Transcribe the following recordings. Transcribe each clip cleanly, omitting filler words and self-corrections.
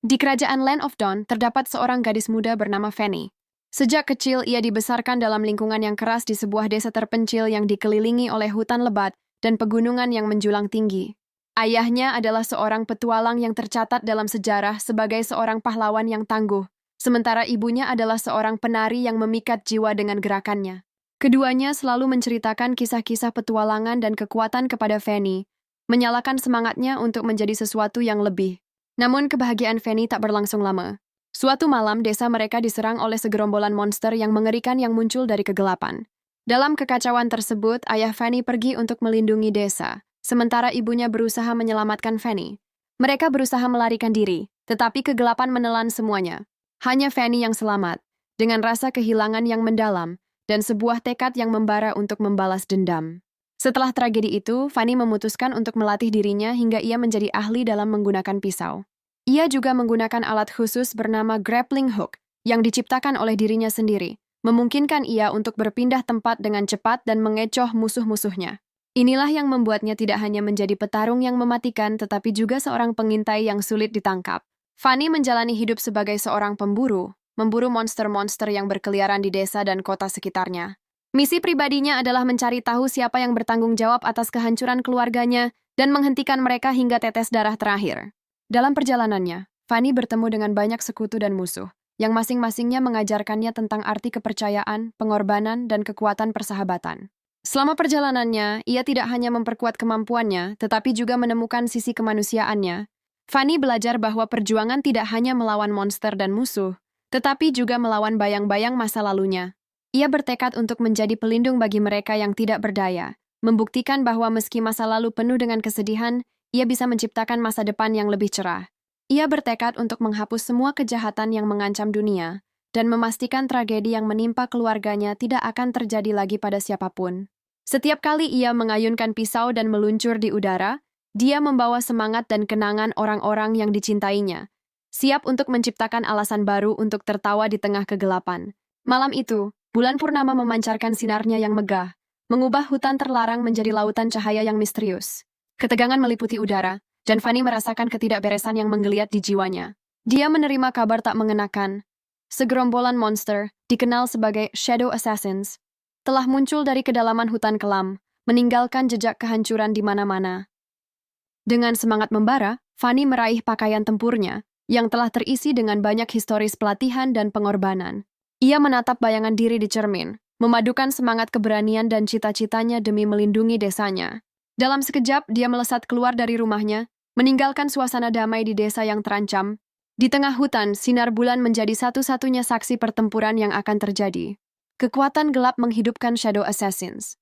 Di kerajaan Land of Dawn, terdapat seorang gadis muda bernama Fanny. Sejak kecil, ia dibesarkan dalam lingkungan yang keras di sebuah desa terpencil yang dikelilingi oleh hutan lebat dan pegunungan yang menjulang tinggi. Ayahnya adalah seorang petualang yang tercatat dalam sejarah sebagai seorang pahlawan yang tangguh, sementara ibunya adalah seorang penari yang memikat jiwa dengan gerakannya. Keduanya selalu menceritakan kisah-kisah petualangan dan kekuatan kepada Fanny, menyalakan semangatnya untuk menjadi sesuatu yang lebih. Namun kebahagiaan Fanny tak berlangsung lama. Suatu malam, desa mereka diserang oleh segerombolan monster yang mengerikan yang muncul dari kegelapan. Dalam kekacauan tersebut, ayah Fanny pergi untuk melindungi desa, sementara ibunya berusaha menyelamatkan Fanny. Mereka berusaha melarikan diri, tetapi kegelapan menelan semuanya. Hanya Fanny yang selamat, dengan rasa kehilangan yang mendalam, dan sebuah tekad yang membara untuk membalas dendam. Setelah tragedi itu, Fanny memutuskan untuk melatih dirinya hingga ia menjadi ahli dalam menggunakan pisau. Ia juga menggunakan alat khusus bernama grappling hook yang diciptakan oleh dirinya sendiri, memungkinkan ia untuk berpindah tempat dengan cepat dan mengecoh musuh-musuhnya. Inilah yang membuatnya tidak hanya menjadi petarung yang mematikan, tetapi juga seorang pengintai yang sulit ditangkap. Fanny menjalani hidup sebagai seorang pemburu, memburu monster-monster yang berkeliaran di desa dan kota sekitarnya. Misi pribadinya adalah mencari tahu siapa yang bertanggung jawab atas kehancuran keluarganya dan menghentikan mereka hingga tetes darah terakhir. Dalam perjalanannya, Fanny bertemu dengan banyak sekutu dan musuh, yang masing-masingnya mengajarkannya tentang arti kepercayaan, pengorbanan, dan kekuatan persahabatan. Selama perjalanannya, ia tidak hanya memperkuat kemampuannya, tetapi juga menemukan sisi kemanusiaannya. Fanny belajar bahwa perjuangan tidak hanya melawan monster dan musuh, tetapi juga melawan bayang-bayang masa lalunya. Ia bertekad untuk menjadi pelindung bagi mereka yang tidak berdaya, membuktikan bahwa meski masa lalu penuh dengan kesedihan, ia bisa menciptakan masa depan yang lebih cerah. Ia bertekad untuk menghapus semua kejahatan yang mengancam dunia, dan memastikan tragedi yang menimpa keluarganya tidak akan terjadi lagi pada siapapun. Setiap kali ia mengayunkan pisau dan meluncur di udara, dia membawa semangat dan kenangan orang-orang yang dicintainya, siap untuk menciptakan alasan baru untuk tertawa di tengah kegelapan. Malam itu, bulan purnama memancarkan sinarnya yang megah, mengubah hutan terlarang menjadi lautan cahaya yang misterius. Ketegangan meliputi udara, dan Fanny merasakan ketidakberesan yang menggeliat di jiwanya. Dia menerima kabar tak mengenakan. Segerombolan monster, dikenal sebagai Shadow Assassins, telah muncul dari kedalaman hutan kelam, meninggalkan jejak kehancuran di mana-mana. Dengan semangat membara, Fanny meraih pakaian tempurnya, yang telah terisi dengan banyak historis pelatihan dan pengorbanan. Ia menatap bayangan diri di cermin, memadukan semangat keberanian dan cita-citanya demi melindungi desanya. Dalam sekejap, dia melesat keluar dari rumahnya, meninggalkan suasana damai di desa yang terancam. Di tengah hutan, sinar bulan menjadi satu-satunya saksi pertempuran yang akan terjadi. Kekuatan gelap menghidupkan Shadow Assassins.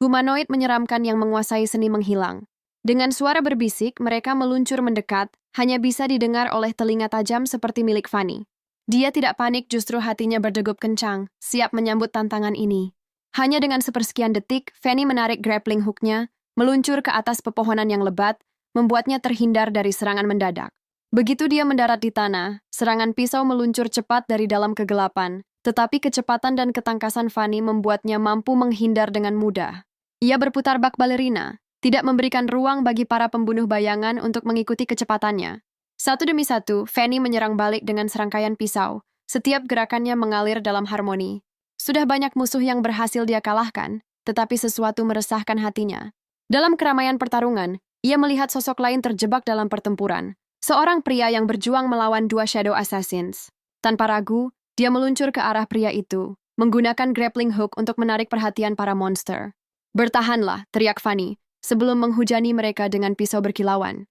Humanoid menyeramkan yang menguasai seni menghilang. Dengan suara berbisik, mereka meluncur mendekat, hanya bisa didengar oleh telinga tajam seperti milik Fanny. Dia tidak panik, justru hatinya berdegup kencang, siap menyambut tantangan ini. Hanya dengan sepersekian detik, Fanny menarik grappling hook-nya, meluncur ke atas pepohonan yang lebat, membuatnya terhindar dari serangan mendadak. Begitu dia mendarat di tanah, serangan pisau meluncur cepat dari dalam kegelapan, tetapi kecepatan dan ketangkasan Fanny membuatnya mampu menghindar dengan mudah. Ia berputar bak balerina, tidak memberikan ruang bagi para pembunuh bayangan untuk mengikuti kecepatannya. Satu demi satu, Fanny menyerang balik dengan serangkaian pisau. Setiap gerakannya mengalir dalam harmoni. Sudah banyak musuh yang berhasil dia kalahkan, tetapi sesuatu meresahkan hatinya. Dalam keramaian pertarungan, ia melihat sosok lain terjebak dalam pertempuran. Seorang pria yang berjuang melawan dua Shadow Assassins. Tanpa ragu, dia meluncur ke arah pria itu, menggunakan grappling hook untuk menarik perhatian para monster. "Bertahanlah," teriak Fanny, sebelum menghujani mereka dengan pisau berkilauan.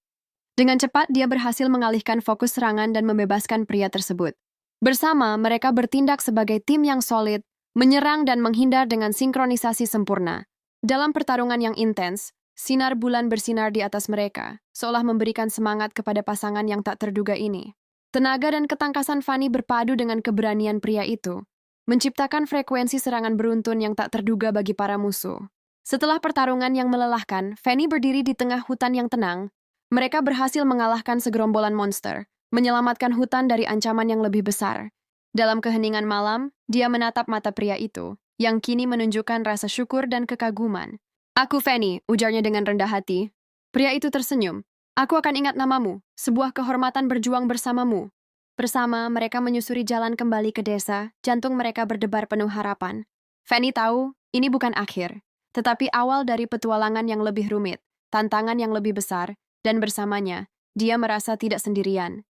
Dengan cepat, dia berhasil mengalihkan fokus serangan dan membebaskan pria tersebut. Bersama, mereka bertindak sebagai tim yang solid, menyerang dan menghindar dengan sinkronisasi sempurna. Dalam pertarungan yang intens, sinar bulan bersinar di atas mereka, seolah memberikan semangat kepada pasangan yang tak terduga ini. Tenaga dan ketangkasan Fanny berpadu dengan keberanian pria itu, menciptakan frekuensi serangan beruntun yang tak terduga bagi para musuh. Setelah pertarungan yang melelahkan, Fanny berdiri di tengah hutan yang tenang. Mereka berhasil mengalahkan segerombolan monster, menyelamatkan hutan dari ancaman yang lebih besar. Dalam keheningan malam, dia menatap mata pria itu, yang kini menunjukkan rasa syukur dan kekaguman. "Aku Fanny," ujarnya dengan rendah hati. Pria itu tersenyum, Aku akan ingat namamu, sebuah kehormatan berjuang bersamamu. Bersama, mereka menyusuri jalan kembali ke desa, jantung mereka berdebar penuh harapan. Fanny tahu, ini bukan akhir, tetapi awal dari petualangan yang lebih rumit, tantangan yang lebih besar, dan bersamanya, dia merasa tidak sendirian.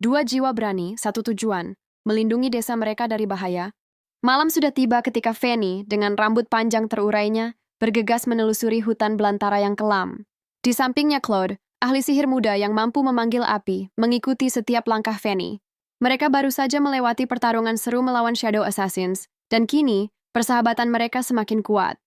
Dua jiwa berani, satu tujuan, melindungi desa mereka dari bahaya. Malam sudah tiba ketika Fanny, dengan rambut panjang terurainya, bergegas menelusuri hutan belantara yang kelam. Di sampingnya Claude, ahli sihir muda yang mampu memanggil api, mengikuti setiap langkah Fanny. Mereka baru saja melewati pertarungan seru melawan Shadow Assassins, dan kini, persahabatan mereka semakin kuat.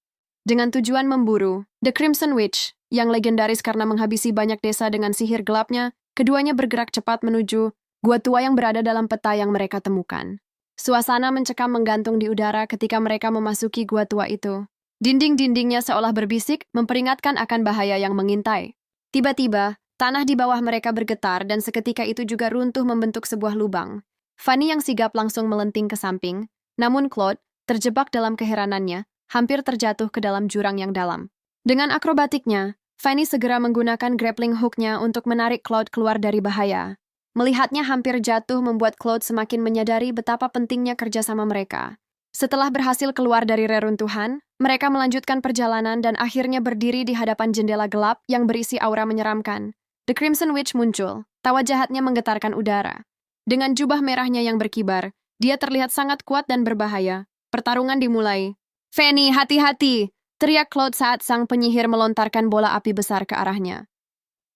Dengan tujuan memburu, The Crimson Witch, yang legendaris karena menghabisi banyak desa dengan sihir gelapnya, keduanya bergerak cepat menuju gua tua yang berada dalam peta yang mereka temukan. Suasana mencekam menggantung di udara ketika mereka memasuki gua tua itu. Dinding-dindingnya seolah berbisik, memperingatkan akan bahaya yang mengintai. Tiba-tiba, tanah di bawah mereka bergetar dan seketika itu juga runtuh membentuk sebuah lubang. Fanny yang sigap langsung melenting ke samping, namun Claude, terjebak dalam keheranannya, hampir terjatuh ke dalam jurang yang dalam. Dengan akrobatiknya, Fanny segera menggunakan grappling hook-nya untuk menarik Claude keluar dari bahaya. Melihatnya hampir jatuh membuat Claude semakin menyadari betapa pentingnya kerjasama mereka. Setelah berhasil keluar dari reruntuhan, mereka melanjutkan perjalanan dan akhirnya berdiri di hadapan jendela gelap yang berisi aura menyeramkan. The Crimson Witch muncul, tawa jahatnya menggetarkan udara. Dengan jubah merahnya yang berkibar, dia terlihat sangat kuat dan berbahaya. Pertarungan dimulai. "Fanny, hati-hati!" teriak Claude saat sang penyihir melontarkan bola api besar ke arahnya.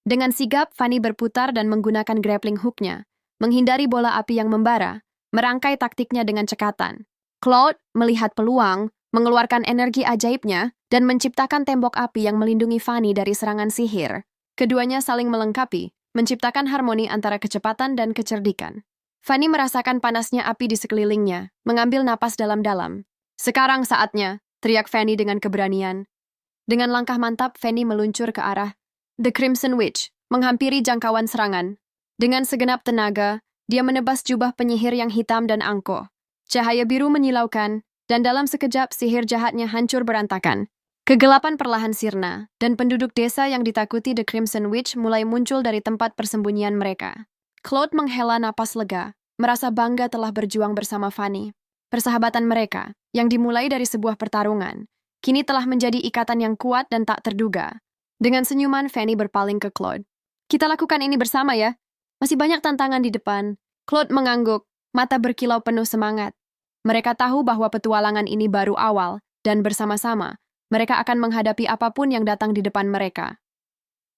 Dengan sigap, Fanny berputar dan menggunakan grappling hook-nya, menghindari bola api yang membara, merangkai taktiknya dengan cekatan. Claude, melihat peluang, mengeluarkan energi ajaibnya, dan menciptakan tembok api yang melindungi Fanny dari serangan sihir. Keduanya saling melengkapi, menciptakan harmoni antara kecepatan dan kecerdikan. Fanny merasakan panasnya api di sekelilingnya, mengambil napas dalam-dalam. "Sekarang saatnya," teriak Fanny dengan keberanian. Dengan langkah mantap, Fanny meluncur ke arah The Crimson Witch, menghampiri jangkauan serangan. Dengan segenap tenaga, dia menebas jubah penyihir yang hitam dan angkuh. Cahaya biru menyilaukan, dan dalam sekejap sihir jahatnya hancur berantakan. Kegelapan perlahan sirna, dan penduduk desa yang ditakuti The Crimson Witch mulai muncul dari tempat persembunyian mereka. Claude menghela napas lega, merasa bangga telah berjuang bersama Fanny. Persahabatan mereka, yang dimulai dari sebuah pertarungan, kini telah menjadi ikatan yang kuat dan tak terduga. Dengan senyuman, Fanny berpaling ke Claude. "Kita lakukan ini bersama ya. Masih banyak tantangan di depan." Claude mengangguk, mata berkilau penuh semangat. Mereka tahu bahwa petualangan ini baru awal, dan bersama-sama, mereka akan menghadapi apapun yang datang di depan mereka.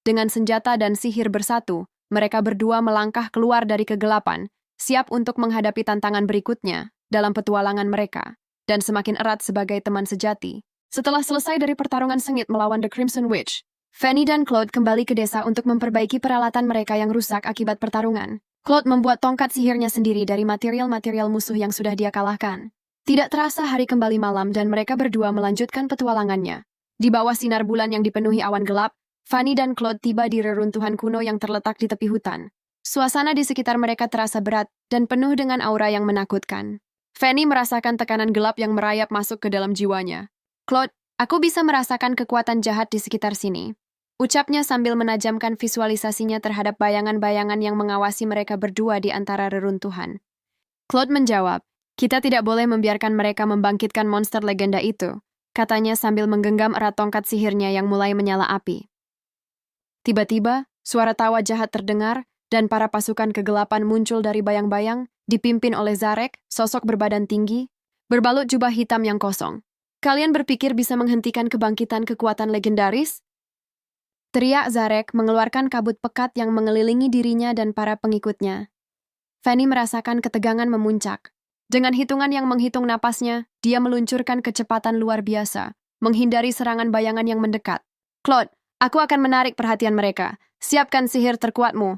Dengan senjata dan sihir bersatu, mereka berdua melangkah keluar dari kegelapan, siap untuk menghadapi tantangan berikutnya dalam petualangan mereka, dan semakin erat sebagai teman sejati. Setelah selesai dari pertarungan sengit melawan The Crimson Witch, Fanny dan Claude kembali ke desa untuk memperbaiki peralatan mereka yang rusak akibat pertarungan. Claude membuat tongkat sihirnya sendiri dari material-material musuh yang sudah dia kalahkan. Tidak terasa hari kembali malam dan mereka berdua melanjutkan petualangannya. Di bawah sinar bulan yang dipenuhi awan gelap, Fanny dan Claude tiba di reruntuhan kuno yang terletak di tepi hutan. Suasana di sekitar mereka terasa berat dan penuh dengan aura yang menakutkan. Fanny merasakan tekanan gelap yang merayap masuk ke dalam jiwanya. "Claude, aku bisa merasakan kekuatan jahat di sekitar sini," ucapnya sambil menajamkan visualisasinya terhadap bayangan-bayangan yang mengawasi mereka berdua di antara reruntuhan. Claude menjawab, "Kita tidak boleh membiarkan mereka membangkitkan monster legenda itu," katanya sambil menggenggam erat tongkat sihirnya yang mulai menyala api. Tiba-tiba, suara tawa jahat terdengar, dan para pasukan kegelapan muncul dari bayang-bayang, dipimpin oleh Zarek, sosok berbadan tinggi, berbalut jubah hitam yang kosong. "Kalian berpikir bisa menghentikan kebangkitan kekuatan legendaris?" teriak Zarek mengeluarkan kabut pekat yang mengelilingi dirinya dan para pengikutnya. Fanny merasakan ketegangan memuncak. Dengan hitungan yang menghitung napasnya, dia meluncurkan kecepatan luar biasa, menghindari serangan bayangan yang mendekat. "Claude, aku akan menarik perhatian mereka. Siapkan sihir terkuatmu."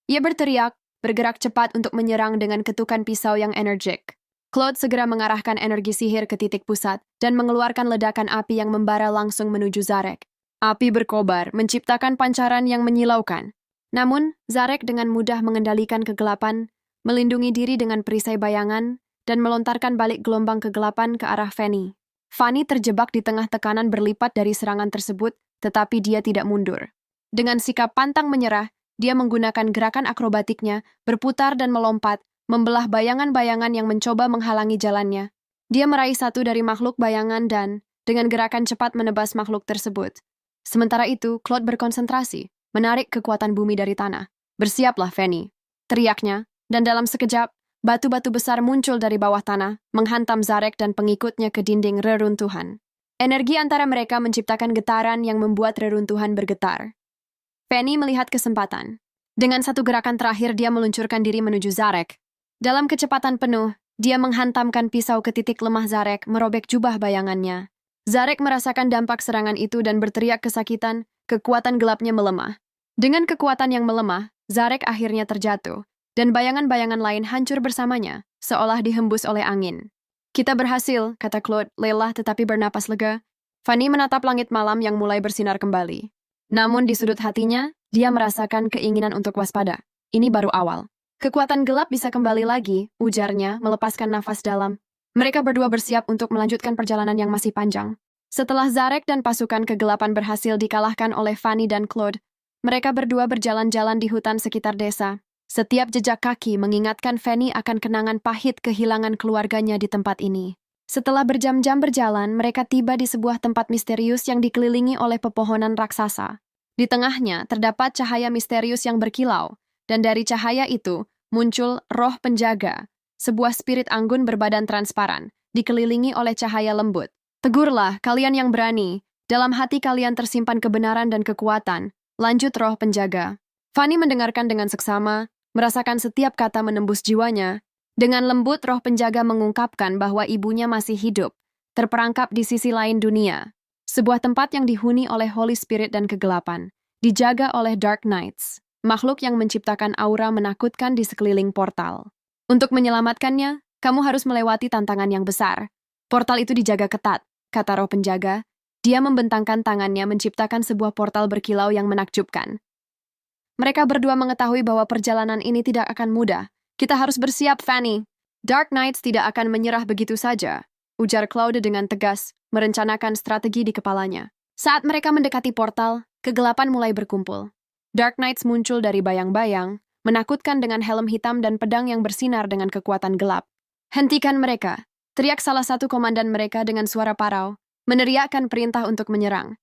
Ia berteriak, bergerak cepat untuk menyerang dengan ketukan pisau yang energik. Claude segera mengarahkan energi sihir ke titik pusat dan mengeluarkan ledakan api yang membara langsung menuju Zarek. Api berkobar, menciptakan pancaran yang menyilaukan. Namun, Zarek dengan mudah mengendalikan kegelapan, melindungi diri dengan perisai bayangan, dan melontarkan balik gelombang kegelapan ke arah Fanny. Fanny terjebak di tengah tekanan berlipat dari serangan tersebut, tetapi dia tidak mundur. Dengan sikap pantang menyerah, dia menggunakan gerakan akrobatiknya, berputar dan melompat, membelah bayangan-bayangan yang mencoba menghalangi jalannya. Dia meraih satu dari makhluk bayangan dan, dengan gerakan cepat menebas makhluk tersebut. Sementara itu, Claude berkonsentrasi, menarik kekuatan bumi dari tanah. "Bersiaplah, Fanny," teriaknya, dan dalam sekejap, batu-batu besar muncul dari bawah tanah, menghantam Zarek dan pengikutnya ke dinding reruntuhan. Energi antara mereka menciptakan getaran yang membuat reruntuhan bergetar. Fanny melihat kesempatan. Dengan satu gerakan terakhir, dia meluncurkan diri menuju Zarek. Dalam kecepatan penuh, dia menghantamkan pisau ke titik lemah Zarek, merobek jubah bayangannya. Zarek merasakan dampak serangan itu dan berteriak kesakitan, kekuatan gelapnya melemah. Dengan kekuatan yang melemah, Zarek akhirnya terjatuh, dan bayangan-bayangan lain hancur bersamanya, seolah dihembus oleh angin. "Kita berhasil," kata Claude, lelah tetapi bernapas lega. Fanny menatap langit malam yang mulai bersinar kembali. Namun di sudut hatinya, dia merasakan keinginan untuk waspada. Ini baru awal. "Kekuatan gelap bisa kembali lagi," ujarnya, melepaskan nafas dalam. Mereka berdua bersiap untuk melanjutkan perjalanan yang masih panjang. Setelah Zarek dan pasukan kegelapan berhasil dikalahkan oleh Fanny dan Claude, mereka berdua berjalan-jalan di hutan sekitar desa. Setiap jejak kaki mengingatkan Fanny akan kenangan pahit kehilangan keluarganya di tempat ini. Setelah berjam-jam berjalan, mereka tiba di sebuah tempat misterius yang dikelilingi oleh pepohonan raksasa. Di tengahnya terdapat cahaya misterius yang berkilau, dan dari cahaya itu muncul roh penjaga, sebuah spirit anggun berbadan transparan, dikelilingi oleh cahaya lembut. "Tegurlah, kalian yang berani. Dalam hati kalian tersimpan kebenaran dan kekuatan," lanjut roh penjaga. Fanny mendengarkan dengan seksama, merasakan setiap kata menembus jiwanya. Dengan lembut, roh penjaga mengungkapkan bahwa ibunya masih hidup, terperangkap di sisi lain dunia. Sebuah tempat yang dihuni oleh Holy Spirit dan kegelapan, dijaga oleh Dark Knights, makhluk yang menciptakan aura menakutkan di sekeliling portal. "Untuk menyelamatkannya, kamu harus melewati tantangan yang besar. Portal itu dijaga ketat," kata roh penjaga. Dia membentangkan tangannya menciptakan sebuah portal berkilau yang menakjubkan. Mereka berdua mengetahui bahwa perjalanan ini tidak akan mudah. "Kita harus bersiap, Fanny. Dark Knights tidak akan menyerah begitu saja," ujar Claude dengan tegas, merencanakan strategi di kepalanya. Saat mereka mendekati portal, kegelapan mulai berkumpul. Dark Knights muncul dari bayang-bayang, menakutkan dengan helm hitam dan pedang yang bersinar dengan kekuatan gelap. "Hentikan mereka!" teriak salah satu komandan mereka dengan suara parau, meneriakkan perintah untuk menyerang.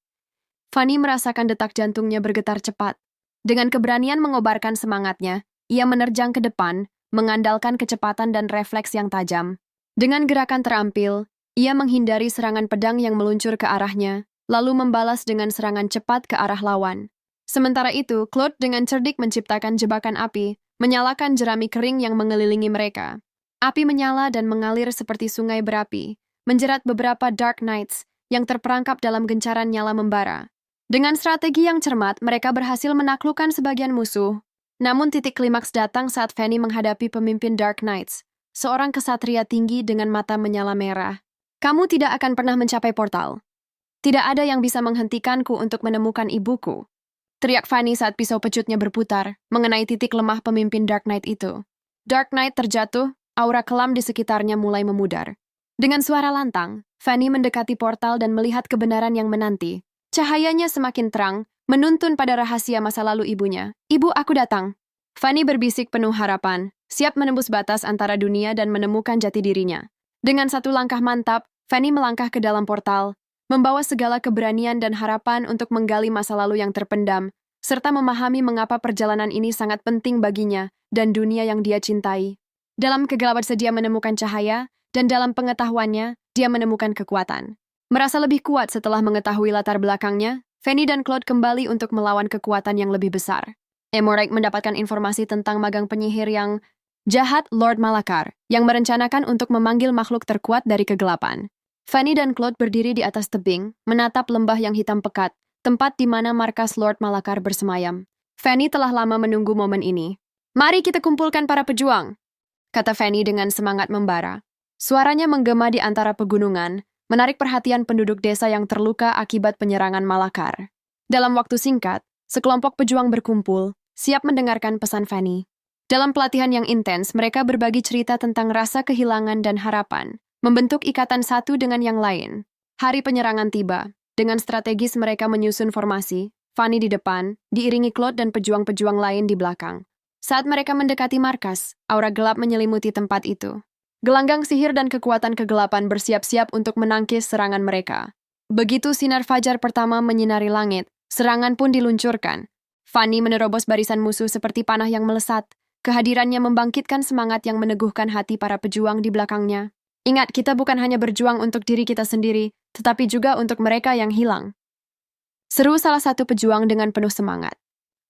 Fanny merasakan detak jantungnya bergetar cepat. Dengan keberanian mengobarkan semangatnya, ia menerjang ke depan, mengandalkan kecepatan dan refleks yang tajam. Dengan gerakan terampil, ia menghindari serangan pedang yang meluncur ke arahnya, lalu membalas dengan serangan cepat ke arah lawan. Sementara itu, Claude dengan cerdik menciptakan jebakan api, menyalakan jerami kering yang mengelilingi mereka. Api menyala dan mengalir seperti sungai berapi, menjerat beberapa Dark Knights yang terperangkap dalam gencaran nyala membara. Dengan strategi yang cermat, mereka berhasil menaklukkan sebagian musuh. Namun titik klimaks datang saat Fanny menghadapi pemimpin Dark Knights, seorang kesatria tinggi dengan mata menyala merah. "Kamu tidak akan pernah mencapai portal. Tidak ada yang bisa menghentikanku untuk menemukan ibuku," teriak Fanny saat pisau pecutnya berputar, mengenai titik lemah pemimpin Dark Knight itu. Dark Knight terjatuh, aura kelam di sekitarnya mulai memudar. Dengan suara lantang, Fanny mendekati portal dan melihat kebenaran yang menanti. Cahayanya semakin terang, menuntun pada rahasia masa lalu ibunya. "Ibu, aku datang." Fanny berbisik penuh harapan, siap menembus batas antara dunia dan menemukan jati dirinya. Dengan satu langkah mantap, Fanny melangkah ke dalam portal, membawa segala keberanian dan harapan untuk menggali masa lalu yang terpendam, serta memahami mengapa perjalanan ini sangat penting baginya dan dunia yang dia cintai. Dalam kegelapan dia menemukan cahaya, dan dalam pengetahuannya, dia menemukan kekuatan. Merasa lebih kuat setelah mengetahui latar belakangnya, Fanny dan Claude kembali untuk melawan kekuatan yang lebih besar. Emorek mendapatkan informasi tentang magang penyihir yang jahat, Lord Malakar, yang merencanakan untuk memanggil makhluk terkuat dari kegelapan. Fanny dan Claude berdiri di atas tebing, menatap lembah yang hitam pekat, tempat di mana markas Lord Malakar bersemayam. Fanny telah lama menunggu momen ini. "Mari kita kumpulkan para pejuang," kata Fanny dengan semangat membara. Suaranya menggema di antara pegunungan, menarik perhatian penduduk desa yang terluka akibat penyerangan Malakar. Dalam waktu singkat, sekelompok pejuang berkumpul, siap mendengarkan pesan Fanny. Dalam pelatihan yang intens, mereka berbagi cerita tentang rasa kehilangan dan harapan, membentuk ikatan satu dengan yang lain. Hari penyerangan tiba. Dengan strategis mereka menyusun formasi, Fanny di depan, diiringi Claude dan pejuang-pejuang lain di belakang. Saat mereka mendekati markas, aura gelap menyelimuti tempat itu. Gelanggang sihir dan kekuatan kegelapan bersiap-siap untuk menangkis serangan mereka. Begitu sinar fajar pertama menyinari langit, serangan pun diluncurkan. Fanny menerobos barisan musuh seperti panah yang melesat. Kehadirannya membangkitkan semangat yang meneguhkan hati para pejuang di belakangnya. Ingat, kita bukan hanya berjuang untuk diri kita sendiri, tetapi juga untuk mereka yang hilang. Seru salah satu pejuang dengan penuh semangat.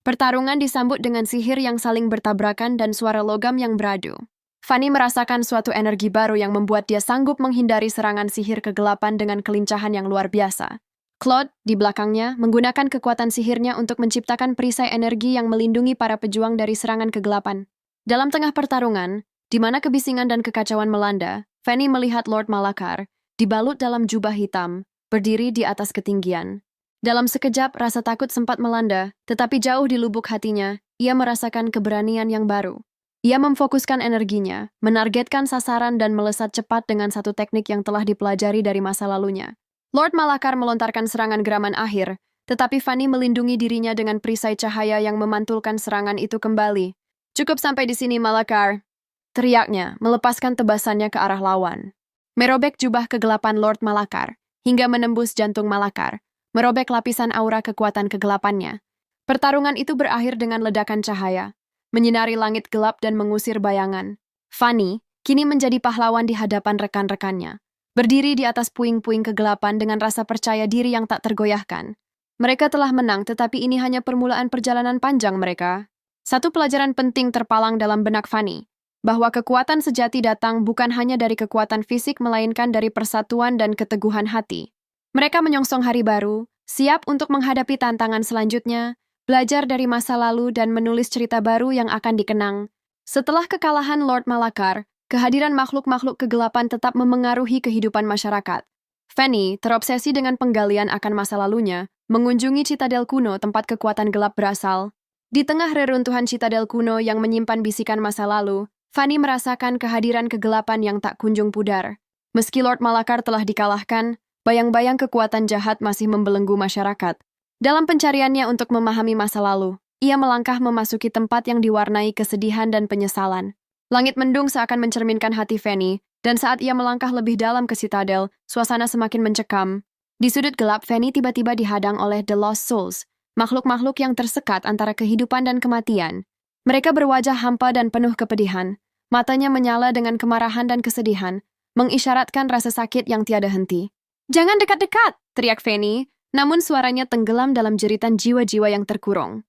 Pertarungan disambut dengan sihir yang saling bertabrakan dan suara logam yang beradu. Fanny merasakan suatu energi baru yang membuat dia sanggup menghindari serangan sihir kegelapan dengan kelincahan yang luar biasa. Claude, di belakangnya, menggunakan kekuatan sihirnya untuk menciptakan perisai energi yang melindungi para pejuang dari serangan kegelapan. Dalam tengah pertarungan, di mana kebisingan dan kekacauan melanda, Fanny melihat Lord Malakar, dibalut dalam jubah hitam, berdiri di atas ketinggian. Dalam sekejap, rasa takut sempat melanda, tetapi jauh di lubuk hatinya, ia merasakan keberanian yang baru. Ia memfokuskan energinya, menargetkan sasaran dan melesat cepat dengan satu teknik yang telah dipelajari dari masa lalunya. Lord Malakar melontarkan serangan geraman akhir, tetapi Fanny melindungi dirinya dengan perisai cahaya yang memantulkan serangan itu kembali. "Cukup sampai di sini, Malakar," teriaknya, melepaskan tebasannya ke arah lawan. Merobek jubah kegelapan Lord Malakar, hingga menembus jantung Malakar, merobek lapisan aura kekuatan kegelapannya. Pertarungan itu berakhir dengan ledakan cahaya, menyinari langit gelap dan mengusir bayangan. Fanny kini menjadi pahlawan di hadapan rekan-rekannya, berdiri di atas puing-puing kegelapan dengan rasa percaya diri yang tak tergoyahkan. Mereka telah menang, tetapi ini hanya permulaan perjalanan panjang mereka. Satu pelajaran penting terpalang dalam benak Fanny, bahwa kekuatan sejati datang bukan hanya dari kekuatan fisik melainkan dari persatuan dan keteguhan hati. Mereka menyongsong hari baru, siap untuk menghadapi tantangan selanjutnya, belajar dari masa lalu dan menulis cerita baru yang akan dikenang. Setelah kekalahan Lord Malakar, kehadiran makhluk-makhluk kegelapan tetap memengaruhi kehidupan masyarakat. Fanny terobsesi dengan penggalian akan masa lalunya, mengunjungi Citadel kuno tempat kekuatan gelap berasal. Di tengah reruntuhan Citadel kuno yang menyimpan bisikan masa lalu, Fanny merasakan kehadiran kegelapan yang tak kunjung pudar. Meski Lord Malakar telah dikalahkan, bayang-bayang kekuatan jahat masih membelenggu masyarakat. Dalam pencariannya untuk memahami masa lalu, ia melangkah memasuki tempat yang diwarnai kesedihan dan penyesalan. Langit mendung seakan mencerminkan hati Fanny, dan saat ia melangkah lebih dalam ke Citadel, suasana semakin mencekam. Di sudut gelap, Fanny tiba-tiba dihadang oleh The Lost Souls, makhluk-makhluk yang tersekat antara kehidupan dan kematian. Mereka berwajah hampa dan penuh kepedihan, matanya menyala dengan kemarahan dan kesedihan, mengisyaratkan rasa sakit yang tiada henti. "Jangan dekat-dekat!" teriak Fanny, namun suaranya tenggelam dalam jeritan jiwa-jiwa yang terkurung.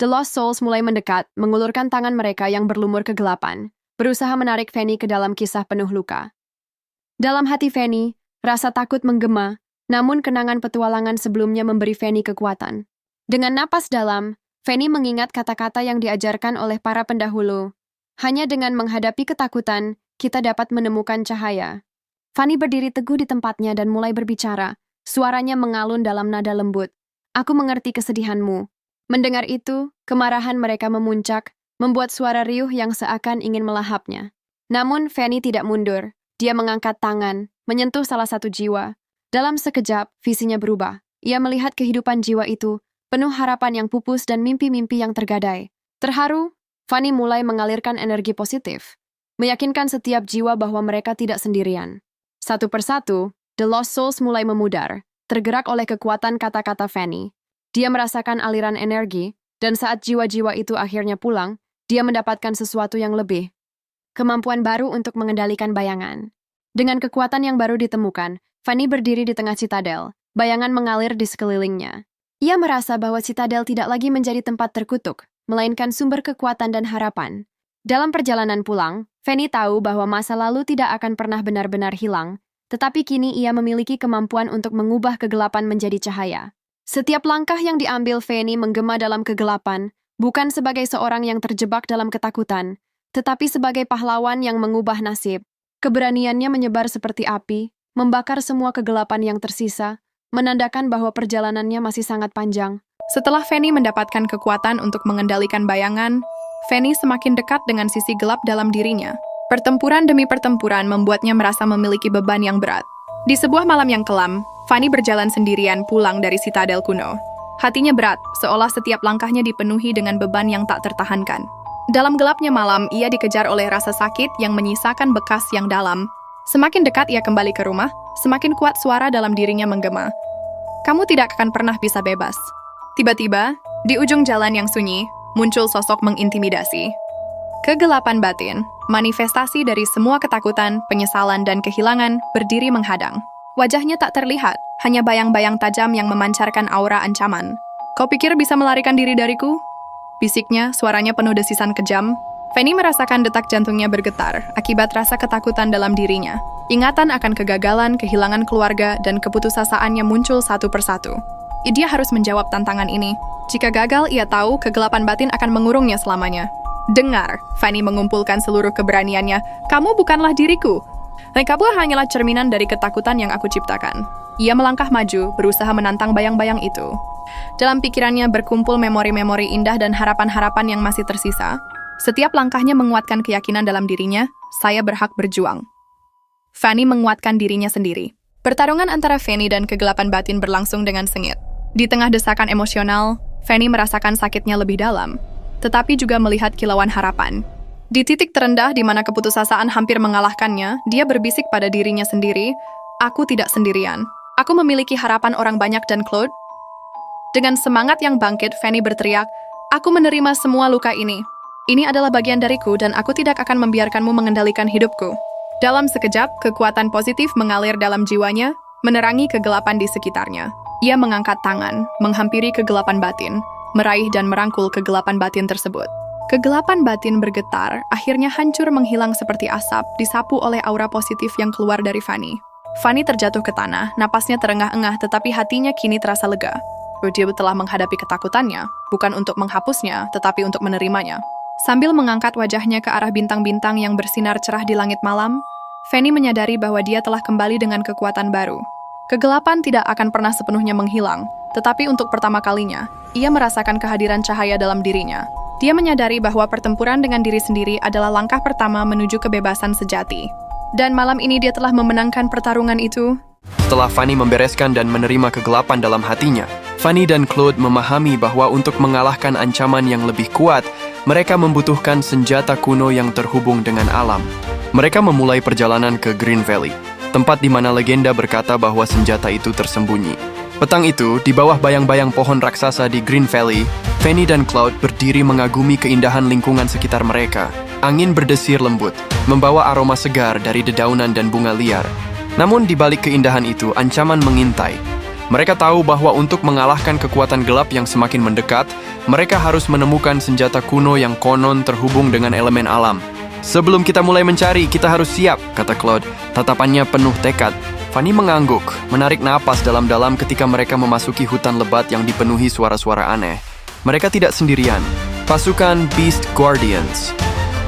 The Lost Souls mulai mendekat, mengulurkan tangan mereka yang berlumur kegelapan, berusaha menarik Fanny ke dalam kisah penuh luka. Dalam hati Fanny, rasa takut menggema, namun kenangan petualangan sebelumnya memberi Fanny kekuatan. Dengan napas dalam, Fanny mengingat kata-kata yang diajarkan oleh para pendahulu. Hanya dengan menghadapi ketakutan, kita dapat menemukan cahaya. Fanny berdiri teguh di tempatnya dan mulai berbicara. Suaranya mengalun dalam nada lembut. "Aku mengerti kesedihanmu." Mendengar itu, kemarahan mereka memuncak, membuat suara riuh yang seakan ingin melahapnya. Namun Fanny tidak mundur. Dia mengangkat tangan, menyentuh salah satu jiwa. Dalam sekejap, visinya berubah. Ia melihat kehidupan jiwa itu, penuh harapan yang pupus dan mimpi-mimpi yang tergadai. Terharu, Fanny mulai mengalirkan energi positif, meyakinkan setiap jiwa bahwa mereka tidak sendirian. Satu persatu, The Lost Souls mulai memudar, tergerak oleh kekuatan kata-kata Fanny. Dia merasakan aliran energi, dan saat jiwa-jiwa itu akhirnya pulang, dia mendapatkan sesuatu yang lebih. Kemampuan baru untuk mengendalikan bayangan. Dengan kekuatan yang baru ditemukan, Fanny berdiri di tengah Citadel, bayangan mengalir di sekelilingnya. Ia merasa bahwa Citadel tidak lagi menjadi tempat terkutuk, melainkan sumber kekuatan dan harapan. Dalam perjalanan pulang, Fanny tahu bahwa masa lalu tidak akan pernah benar-benar hilang, tetapi kini ia memiliki kemampuan untuk mengubah kegelapan menjadi cahaya. Setiap langkah yang diambil Fanny menggema dalam kegelapan, bukan sebagai seorang yang terjebak dalam ketakutan, tetapi sebagai pahlawan yang mengubah nasib. Keberaniannya menyebar seperti api, membakar semua kegelapan yang tersisa, menandakan bahwa perjalanannya masih sangat panjang. Setelah Fanny mendapatkan kekuatan untuk mengendalikan bayangan, Fanny semakin dekat dengan sisi gelap dalam dirinya. Pertempuran demi pertempuran membuatnya merasa memiliki beban yang berat. Di sebuah malam yang kelam, Fanny berjalan sendirian pulang dari Citadel kuno. Hatinya berat, seolah setiap langkahnya dipenuhi dengan beban yang tak tertahankan. Dalam gelapnya malam, ia dikejar oleh rasa sakit yang menyisakan bekas yang dalam. Semakin dekat ia kembali ke rumah, semakin kuat suara dalam dirinya menggema. Kamu tidak akan pernah bisa bebas. Tiba-tiba, di ujung jalan yang sunyi, muncul sosok mengintimidasi. Kegelapan batin, manifestasi dari semua ketakutan, penyesalan, dan kehilangan, berdiri menghadang. Wajahnya tak terlihat, hanya bayang-bayang tajam yang memancarkan aura ancaman. Kau pikir bisa melarikan diri dariku? Bisiknya, suaranya penuh desisan kejam. Fanny merasakan detak jantungnya bergetar akibat rasa ketakutan dalam dirinya. Ingatan akan kegagalan, kehilangan keluarga, dan keputusasaan yang muncul satu persatu. Dia harus menjawab tantangan ini. Jika gagal, ia tahu kegelapan batin akan mengurungnya selamanya. Dengar, Fanny mengumpulkan seluruh keberaniannya. Kamu bukanlah diriku. Kamu hanyalah cerminan dari ketakutan yang aku ciptakan. Ia melangkah maju, berusaha menantang bayang-bayang itu. Dalam pikirannya berkumpul memori-memori indah dan harapan-harapan yang masih tersisa. Setiap langkahnya menguatkan keyakinan dalam dirinya, saya berhak berjuang. Fanny menguatkan dirinya sendiri. Pertarungan antara Fanny dan kegelapan batin berlangsung dengan sengit. Di tengah desakan emosional, Fanny merasakan sakitnya lebih dalam, tetapi juga melihat kilauan harapan. Di titik terendah di mana keputusasaan hampir mengalahkannya, dia berbisik pada dirinya sendiri, aku tidak sendirian. Aku memiliki harapan orang banyak dan Claude. Dengan semangat yang bangkit, Fanny berteriak, aku menerima semua luka ini. Ini adalah bagian dariku dan aku tidak akan membiarkanmu mengendalikan hidupku. Dalam sekejap, kekuatan positif mengalir dalam jiwanya, menerangi kegelapan di sekitarnya. Ia mengangkat tangan, menghampiri kegelapan batin, meraih dan merangkul kegelapan batin tersebut. Kegelapan batin bergetar, akhirnya hancur menghilang seperti asap, disapu oleh aura positif yang keluar dari Fanny. Fanny terjatuh ke tanah, napasnya terengah-engah tetapi hatinya kini terasa lega. Dia telah menghadapi ketakutannya, bukan untuk menghapusnya, tetapi untuk menerimanya. Sambil mengangkat wajahnya ke arah bintang-bintang yang bersinar cerah di langit malam, Fanny menyadari bahwa dia telah kembali dengan kekuatan baru. Kegelapan tidak akan pernah sepenuhnya menghilang, tetapi untuk pertama kalinya, ia merasakan kehadiran cahaya dalam dirinya. Dia menyadari bahwa pertempuran dengan diri sendiri adalah langkah pertama menuju kebebasan sejati. Dan malam ini dia telah memenangkan pertarungan itu. Setelah Fanny membereskan dan menerima kegelapan dalam hatinya, Fanny dan Claude memahami bahwa untuk mengalahkan ancaman yang lebih kuat, mereka membutuhkan senjata kuno yang terhubung dengan alam. Mereka memulai perjalanan ke Green Valley, tempat di mana legenda berkata bahwa senjata itu tersembunyi. Petang itu, di bawah bayang-bayang pohon raksasa di Green Valley, Fanny dan Claude berdiri mengagumi keindahan lingkungan sekitar mereka. Angin berdesir lembut, membawa aroma segar dari dedaunan dan bunga liar. Namun di balik keindahan itu, ancaman mengintai. Mereka tahu bahwa untuk mengalahkan kekuatan gelap yang semakin mendekat, mereka harus menemukan senjata kuno yang konon terhubung dengan elemen alam. Sebelum kita mulai mencari, kita harus siap, kata Claude. Tatapannya penuh tekad. Fanny mengangguk, menarik napas dalam-dalam ketika mereka memasuki hutan lebat yang dipenuhi suara-suara aneh. Mereka tidak sendirian. Pasukan Beast Guardians,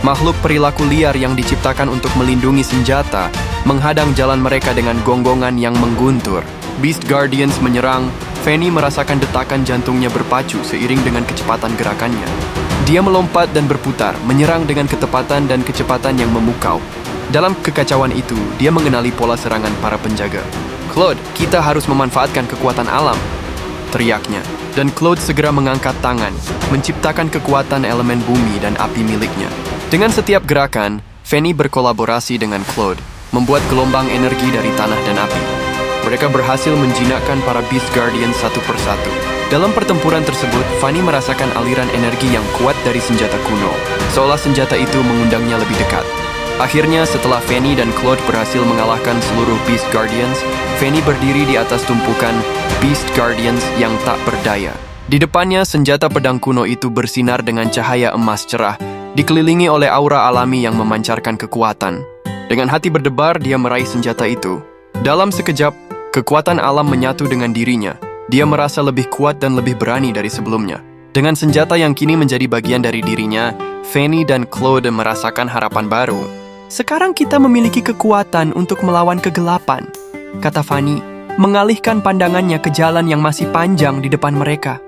makhluk perilaku liar yang diciptakan untuk melindungi senjata, menghadang jalan mereka dengan gonggongan yang mengguntur. Beast Guardians menyerang. Fanny merasakan detakan jantungnya berpacu seiring dengan kecepatan gerakannya. Dia melompat dan berputar, menyerang dengan ketepatan dan kecepatan yang memukau. Dalam kekacauan itu, dia mengenali pola serangan para penjaga. Claude, kita harus memanfaatkan kekuatan alam, teriaknya. Dan Claude segera mengangkat tangan, menciptakan kekuatan elemen bumi dan api miliknya. Dengan setiap gerakan, Fanny berkolaborasi dengan Claude, membuat gelombang energi dari tanah dan api. Mereka berhasil menjinakkan para Beast Guardians satu persatu. Dalam pertempuran tersebut, Fanny merasakan aliran energi yang kuat dari senjata kuno, seolah senjata itu mengundangnya lebih dekat. Akhirnya, setelah Fanny dan Claude berhasil mengalahkan seluruh Beast Guardians, Fanny berdiri di atas tumpukan Beast Guardians yang tak berdaya. Di depannya, senjata pedang kuno itu bersinar dengan cahaya emas cerah, dikelilingi oleh aura alami yang memancarkan kekuatan. Dengan hati berdebar, dia meraih senjata itu. Dalam sekejap, kekuatan alam menyatu dengan dirinya. Dia merasa lebih kuat dan lebih berani dari sebelumnya. Dengan senjata yang kini menjadi bagian dari dirinya, Fanny dan Claude merasakan harapan baru. Sekarang kita memiliki kekuatan untuk melawan kegelapan, kata Fanny, mengalihkan pandangannya ke jalan yang masih panjang di depan mereka.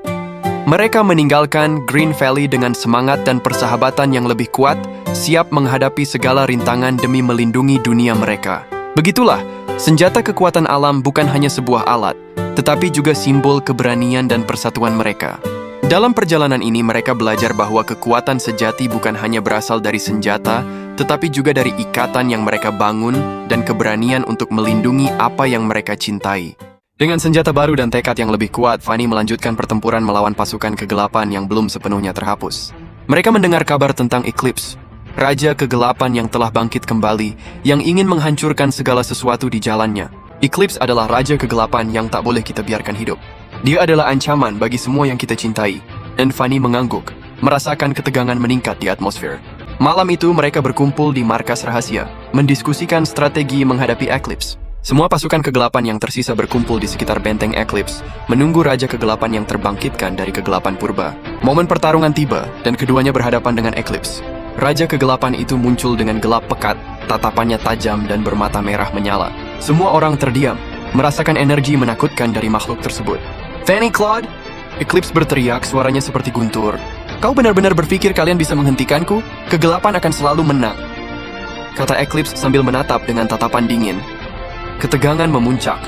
Mereka meninggalkan Green Valley dengan semangat dan persahabatan yang lebih kuat, siap menghadapi segala rintangan demi melindungi dunia mereka. Begitulah, senjata kekuatan alam bukan hanya sebuah alat, tetapi juga simbol keberanian dan persatuan mereka. Dalam perjalanan ini mereka belajar bahwa kekuatan sejati bukan hanya berasal dari senjata, tetapi juga dari ikatan yang mereka bangun dan keberanian untuk melindungi apa yang mereka cintai. Dengan senjata baru dan tekad yang lebih kuat, Fanny melanjutkan pertempuran melawan pasukan kegelapan yang belum sepenuhnya terhapus. Mereka mendengar kabar tentang Eclipse, raja kegelapan yang telah bangkit kembali, yang ingin menghancurkan segala sesuatu di jalannya. Eclipse adalah raja kegelapan yang tak boleh kita biarkan hidup. Dia adalah ancaman bagi semua yang kita cintai. Dan Fanny mengangguk, merasakan ketegangan meningkat di atmosfer. Malam itu mereka berkumpul di markas rahasia, mendiskusikan strategi menghadapi Eclipse. Semua pasukan kegelapan yang tersisa berkumpul di sekitar benteng Eclipse, menunggu raja kegelapan yang terbangkitkan dari kegelapan purba. Momen pertarungan tiba, dan keduanya berhadapan dengan Eclipse. Raja kegelapan itu muncul dengan gelap pekat, tatapannya tajam dan bermata merah menyala. Semua orang terdiam, merasakan energi menakutkan dari makhluk tersebut. "Fanny, Claude!" Eclipse berteriak, suaranya seperti guntur. "Kau benar-benar berpikir kalian bisa menghentikanku? Kegelapan akan selalu menang," kata Eclipse sambil menatap dengan tatapan dingin. Ketegangan memuncak.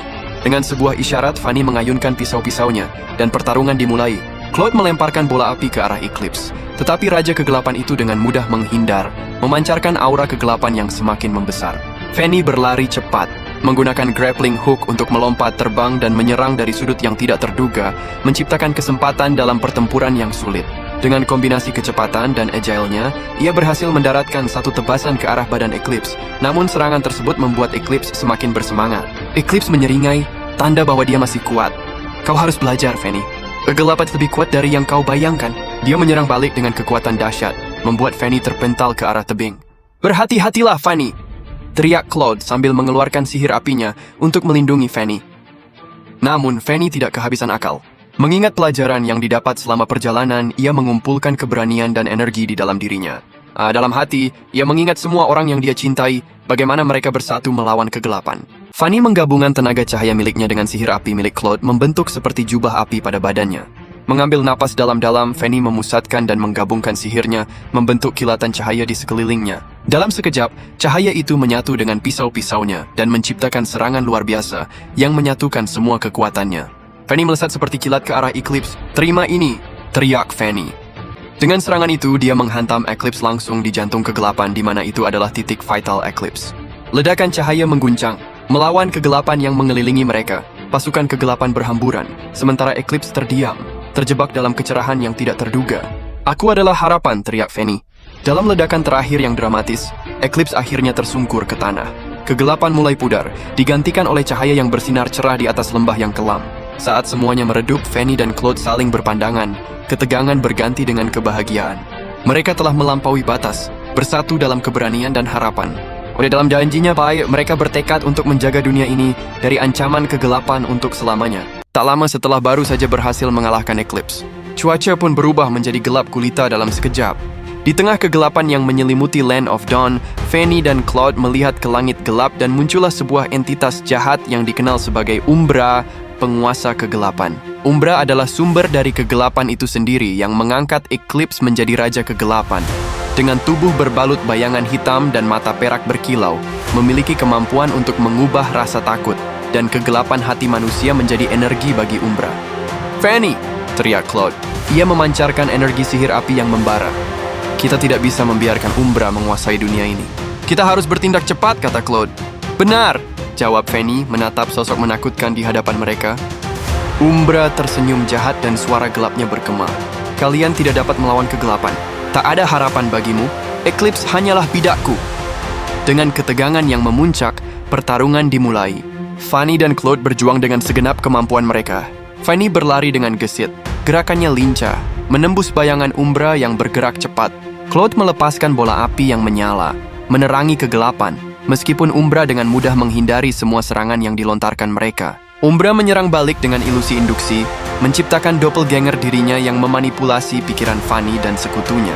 Dengan sebuah isyarat, Fanny mengayunkan pisau-pisaunya, dan pertarungan dimulai. Claude melemparkan bola api ke arah Eclipse, tetapi Raja Kegelapan itu dengan mudah menghindar, memancarkan aura kegelapan yang semakin membesar. Fanny berlari cepat, menggunakan grappling hook untuk melompat terbang dan menyerang dari sudut yang tidak terduga, menciptakan kesempatan dalam pertempuran yang sulit. Dengan kombinasi kecepatan dan agile-nya, ia berhasil mendaratkan satu tebasan ke arah badan Eclipse. Namun serangan tersebut membuat Eclipse semakin bersemangat. Eclipse menyeringai, tanda bahwa dia masih kuat. "Kau harus belajar, Fanny. Kegelapan lebih kuat dari yang kau bayangkan." Dia menyerang balik dengan kekuatan dahsyat, membuat Fanny terpental ke arah tebing. "Berhati-hatilah, Fanny!" teriak Claude sambil mengeluarkan sihir apinya untuk melindungi Fanny. Namun, Fanny tidak kehabisan akal. Mengingat pelajaran yang didapat selama perjalanan, ia mengumpulkan keberanian dan energi di dalam dirinya. Dalam hati, ia mengingat semua orang yang dia cintai, bagaimana mereka bersatu melawan kegelapan. Fanny menggabungkan tenaga cahaya miliknya dengan sihir api milik Claude, membentuk seperti jubah api pada badannya. Mengambil napas dalam-dalam, Fanny memusatkan dan menggabungkan sihirnya, membentuk kilatan cahaya di sekelilingnya. Dalam sekejap, cahaya itu menyatu dengan pisau-pisaunya dan menciptakan serangan luar biasa yang menyatukan semua kekuatannya. Fanny melesat seperti kilat ke arah Eclipse. "Terima ini!" teriak Fanny. Dengan serangan itu, dia menghantam Eclipse langsung di jantung kegelapan, di mana itu adalah titik vital Eclipse. Ledakan cahaya mengguncang, melawan kegelapan yang mengelilingi mereka. Pasukan kegelapan berhamburan, sementara Eclipse terdiam, terjebak dalam kecerahan yang tidak terduga. "Aku adalah harapan!" teriak Fanny. Dalam ledakan terakhir yang dramatis, Eclipse akhirnya tersungkur ke tanah. Kegelapan mulai pudar, digantikan oleh cahaya yang bersinar cerah di atas lembah yang kelam. Saat semuanya meredup, Fanny dan Claude saling berpandangan. Ketegangan berganti dengan kebahagiaan. Mereka telah melampaui batas, bersatu dalam keberanian dan harapan. Oleh dalam janjinya baik, mereka bertekad untuk menjaga dunia ini dari ancaman kegelapan untuk selamanya. Tak lama setelah baru saja berhasil mengalahkan Eclipse, cuaca pun berubah menjadi gelap gulita dalam sekejap. Di tengah kegelapan yang menyelimuti Land of Dawn, Fanny dan Claude melihat ke langit gelap dan muncullah sebuah entitas jahat yang dikenal sebagai Umbra, penguasa kegelapan. Umbra adalah sumber dari kegelapan itu sendiri yang mengangkat Eclipse menjadi raja kegelapan. Dengan tubuh berbalut bayangan hitam dan mata perak berkilau, memiliki kemampuan untuk mengubah rasa takut dan kegelapan hati manusia menjadi energi bagi Umbra. "Fanny!" teriak Claude. Ia memancarkan energi sihir api yang membara. "Kita tidak bisa membiarkan Umbra menguasai dunia ini. Kita harus bertindak cepat," kata Claude. "Benar!" jawab Fanny menatap sosok menakutkan di hadapan mereka. Umbra tersenyum jahat dan suara gelapnya bergema. "Kalian tidak dapat melawan kegelapan. Tak ada harapan bagimu. Eclipse hanyalah bidakku." Dengan ketegangan yang memuncak, pertarungan dimulai. Fanny dan Claude berjuang dengan segenap kemampuan mereka. Fanny berlari dengan gesit. Gerakannya lincah, menembus bayangan Umbra yang bergerak cepat. Claude melepaskan bola api yang menyala, menerangi kegelapan. Meskipun Umbra dengan mudah menghindari semua serangan yang dilontarkan mereka. Umbra menyerang balik dengan ilusi induksi, menciptakan doppelganger dirinya yang memanipulasi pikiran Fanny dan sekutunya.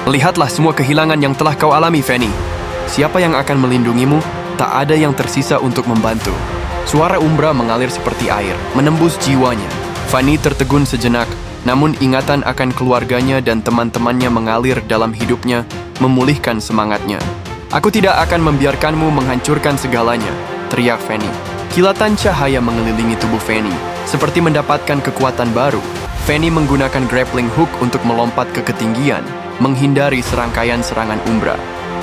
"Lihatlah semua kehilangan yang telah kau alami, Fanny. Siapa yang akan melindungimu? Tak ada yang tersisa untuk membantu." Suara Umbra mengalir seperti air, menembus jiwanya. Fanny tertegun sejenak, namun ingatan akan keluarganya dan teman-temannya mengalir dalam hidupnya, memulihkan semangatnya. "Aku tidak akan membiarkanmu menghancurkan segalanya," teriak Fanny. Kilatan cahaya mengelilingi tubuh Fanny, seperti mendapatkan kekuatan baru. Fanny menggunakan grappling hook untuk melompat ke ketinggian, menghindari serangkaian serangan Umbra.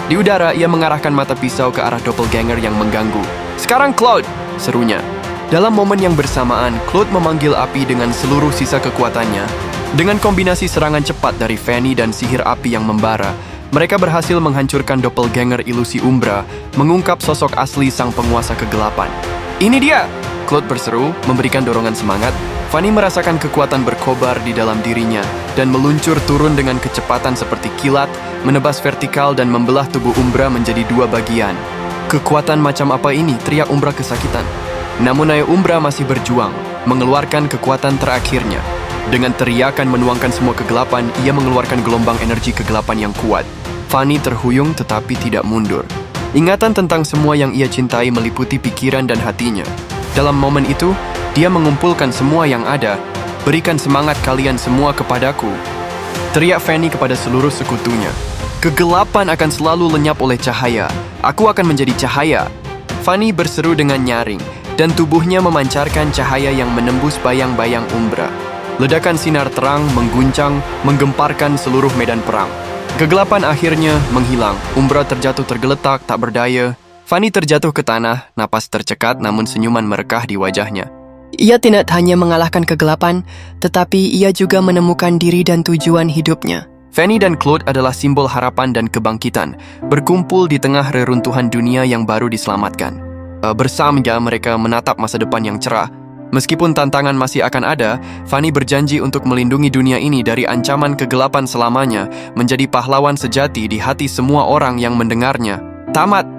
Di udara, ia mengarahkan mata pisau ke arah doppelganger yang mengganggu. "Sekarang Claude!" serunya. Dalam momen yang bersamaan, Claude memanggil api dengan seluruh sisa kekuatannya. Dengan kombinasi serangan cepat dari Fanny dan sihir api yang membara, mereka berhasil menghancurkan doppelganger ilusi Umbra, mengungkap sosok asli sang penguasa kegelapan. "Ini dia!" Claude berseru, memberikan dorongan semangat. Fanny merasakan kekuatan berkobar di dalam dirinya dan meluncur turun dengan kecepatan seperti kilat, menebas vertikal dan membelah tubuh Umbra menjadi dua bagian. "Kekuatan macam apa ini?" teriak Umbra kesakitan. Namun Ayah Umbra masih berjuang, mengeluarkan kekuatan terakhirnya. Dengan teriakan menuangkan semua kegelapan, ia mengeluarkan gelombang energi kegelapan yang kuat. Fanny terhuyung tetapi tidak mundur. Ingatan tentang semua yang ia cintai meliputi pikiran dan hatinya. Dalam momen itu, dia mengumpulkan semua yang ada. "Berikan semangat kalian semua kepadaku," teriak Fanny kepada seluruh sekutunya. "Kegelapan akan selalu lenyap oleh cahaya. Aku akan menjadi cahaya." Fanny berseru dengan nyaring, dan tubuhnya memancarkan cahaya yang menembus bayang-bayang Umbra. Ledakan sinar terang mengguncang, menggemparkan seluruh medan perang. Kegelapan akhirnya menghilang. Umbra terjatuh tergeletak, tak berdaya. Fanny terjatuh ke tanah, napas tercekat namun senyuman merekah di wajahnya. Ia tidak hanya mengalahkan kegelapan, tetapi ia juga menemukan diri dan tujuan hidupnya. Fanny dan Claude adalah simbol harapan dan kebangkitan, berkumpul di tengah reruntuhan dunia yang baru diselamatkan. Bersama mereka menatap masa depan yang cerah. Meskipun tantangan masih akan ada, Fanny berjanji untuk melindungi dunia ini dari ancaman kegelapan selamanya, menjadi pahlawan sejati di hati semua orang yang mendengarnya. Tamat.